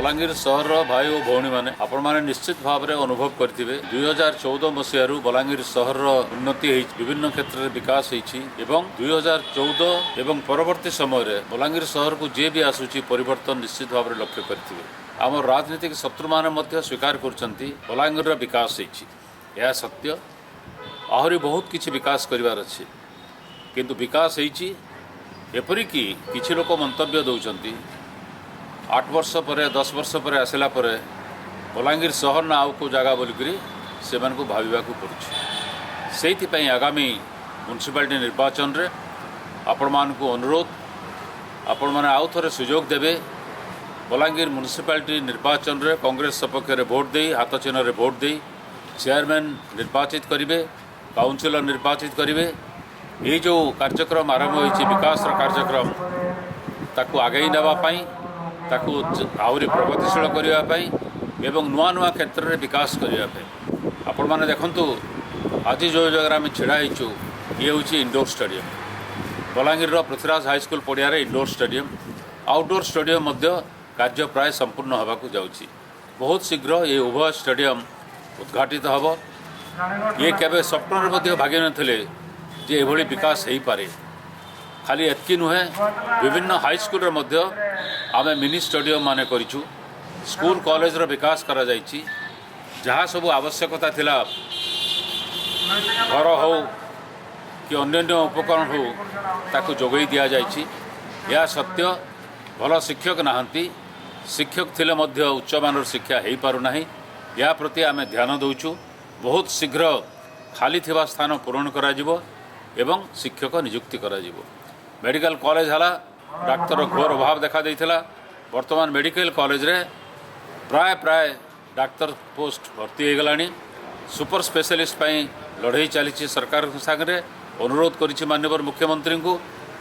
बलांगीर सहर भाई और भौणी मैंने आपण मैंने निश्चित भाव में अनुभव करेंगे 2014 मसीह बलांगीर सहर उन्नति विभिन्न क्षेत्र में विकास होती 2014 एवं परवर्ती समय बलांगीर सहर को जे भी आसूची परिवर्तन निश्चित भाव में लक्ष्य करेंगे आम राजनीतिक शत्रु मैंने स्वीकार कर बलांगीर विकास यह सत्य आहरी बहुत किसी विकास करिवार अच्छे किंतु विकास होती एपरिकी किसी लोक मंतव्य दौरान 8 वर्ष पर 10 वर्ष पर आसला बलांगीर सहर ना आउ को जगह बोलिकी से भाविबा पड़ुछि आगामी म्युनिसिपालिटी निर्वाचन रे आपण मानकु अनुरोध आपण माने आउ थरे सुजोग देबे बलांगीर म्युनिसिपालिटी निर्वाचन रे कांग्रेस सपक्ष रे वोट दे हाथ चिन्ह रे वोट दे चेयरमैन निर्वाचित करिवे काउंसिलर निर्वाचित करिवे ये जो कार्यक्रम आरंभ होइछि विकास कार्यक्रम ताकू आगे नेबापाई ताकू आहरी प्रगतिशील करने एवं नुआ नुआ क्षेत्र में विकास करने आपण मैंने देखु आज जो जगह आम छिड़ा ये हूँ indoor stadium Balangir Prithviraj high school पड़िया इंडोर स्टेडियम आउटडोर स्टेडियम कार्य प्राय संपूर्ण होगाकू जाऊँगी बहुत शीघ्र ये उभय स्टेडियम उद्घाटित हम ये केवे स्वप्न भागी नथिले जे एभली विकास हो पारे खाली एतकी नुहे विभिन्न हाईस्कल आम मिनी स्टेडियम मान करूँ स्कूल कॉलेज रो विकास करा जाइछि जहाँ सब आवश्यकता थिला घर हो कि अन्य उपकरण हो ताकू जोगई दिया जाइछि यह सत्य भल शिक्षक नाहंती शिक्षक थिले मध्य उच्च मानर शिक्षा हो पारुना या प्रति आम ध्यान दौचु बहुत शीघ्र खाली थिबा स्थान पूरण करा जिवो एवं शिक्षक नियुक्ति करा जिवो मेडिकल कॉलेज हला डाक्तर घोर अभाव देखा देइथिला वर्तमान मेडिकल कॉलेज रे प्राय प्राय डाक्तर पोस्ट भर्ती हो गलानी सुपर स्पेशलिस्ट पाई लड़ाई चली सरकार सागरे अनुरोध करिछि माननीय मुख्यमंत्री को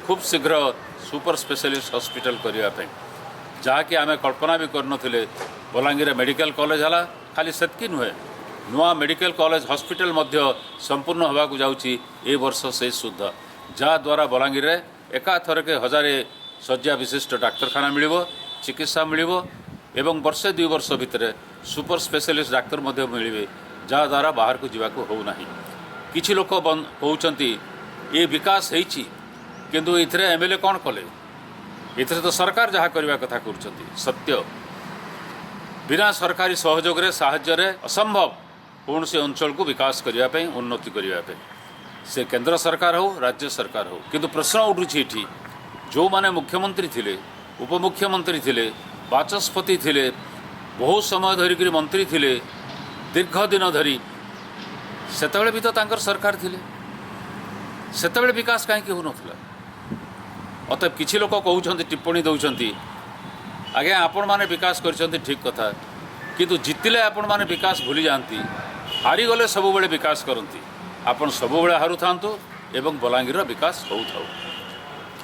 खूब शीघ्र सुपर स्पेशलिस्ट हॉस्पिटल करने जहाँकि आम कल्पना भी करनथिले बलांगीर मेडिकल कॉलेज हला खाली सेतकी नुहे नुआ मेडिकल कॉलेज हॉस्पिटल मध्य संपूर्ण होगाकू जाउछि ए वर्ष से सुद्धा जहाँद्वारा बलांगीर एकाथरके 1000 शज्या विशिष्ट डाक्तखाना मिलिबो चिकित्सा मिलिबो एवं वर्षे 2 वर्ष भितर सुपर स्पेशलिस्ट डाक्तर मध्य मिलिबे जहाँद्वारा बाहर को जीवाकू होना किछि लोक कहउचंती ये विकास होइछि किंतु इथरे एमएलए कौन कले इथरे तो सरकार जहाँ करबा कथा करछंती सत्य बिना सरकारी सहयोग रे साहाय्य रे असंभव कौन से अंचल को विकास करने उन्नति करने से केंद्र सरकार हो राज्य सरकार हो किंतु प्रश्न उठुछि एठी जो माने मुख्यमंत्री थिले उपमुख्यमंत्री थिले बाचस्पति थिले बहुत समय धरिक मंत्री थिले दीर्घ दिन धरी सेतबेले भी तो तांकर सरकार थिले सेतबेले विकास कहीं हो नथिला अतएव किछि लोक कहउछंती टिप्पणी दउछंती आगे आपण माने विकास करछंती ठीक कथा किंतु जितिले आपण माने विकास भूली जाती हारीगले सब बेले विकास करती आपण सब बेले हारू थांतु एवं बलांगीर विकास हो थाउ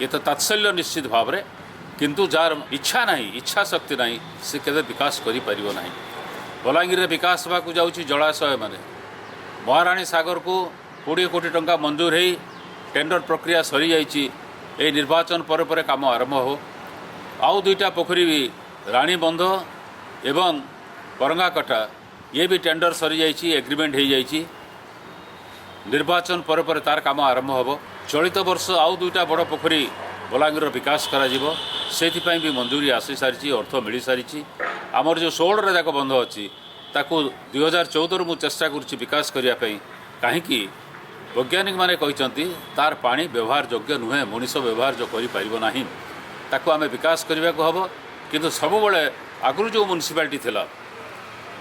ये तो तात्सल्य निश्चित भाव में किंतु जार इच्छा नहीं इच्छा शक्ति नहीं से केवे विकास करि परिबो नहीं बलांगीर विकास होगा जाउछि जलाशय माने महाराणी सागर को 20 कोटी टंका मंजूर हो टेंडर प्रक्रिया सरी जाइछि ए निर्वाचन पर काम आरंभ हो आउ 2टा पोखरी भी रानी बंध एवं परंगाकटा ये भी टेंडर सरी जाइछि एग्रीमेंट हो जाइछि निर्वाचन पर तार काम आरंभ हो चलित वर्ष आउ 2टा बड़ पोखरी बलांगीर विकास करा जिवो सेथिपाई भी मंजूरी आसी सारी अर्थ मिल सारी आमर जो 16 जाक बंध अच्छी ताकू 2014 मु चेष्टा करुच्ची विकास करने कहीं वैज्ञानिक माने कहते तार पानी व्यवहार योग्य नुहे मनीष व्यवहार जो करिपारिबो नाही ताकू आमे विकास करने को हम किंतु सब बेले आगु जो म्युनिसिपालिटी थिला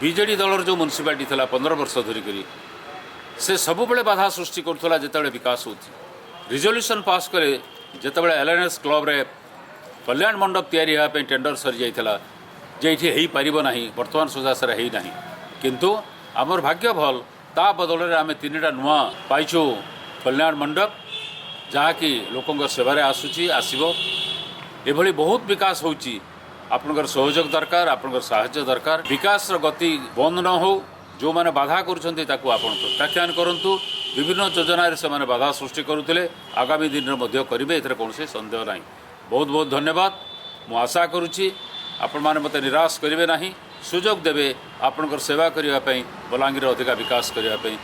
बीजेडी दलर जो म्युनिसिपालिटी थिला 15 वर्ष धरिक से सब बेले बाधा सृष्टि करुला जितेबाला विकास होती रिजोल्यूशन पास करे जितेबाला एलएनएस क्लब रे कल्याण मंडप तैयारी होगापी टेंडर सरी जाइथिला जे ये हो पारिबो नाही वर्तमान सुधा सारा है नाही किंतु आमर भाग्य भल ता बदल में आम 3टा नुआ पाइछु कल्याण मंडप जहाँकि लोकंर सेवारे आसुची आसीबो एभली बहुत विकास होउची आपनकर सहयोग दरकार आपनकर साहाय्य दरकार विकास गति बंद न हो जो माने बाधा करुछंती ताकू आपण प्रत्याख्यान करंतु विभिन्न योजना से माने बाधा सृष्टि करुथिले आगामी दिन में मध्य करिवे एथरे कोनसे संदेह नाही बहुत बहुत धन्यवाद मु आशा करुछि आपण माने मते निराश करिवे नाही सुजोग देबे आपणकर सेवा करिया पई बलांगीर अधिका विकास करिया पई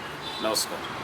नमस्कार।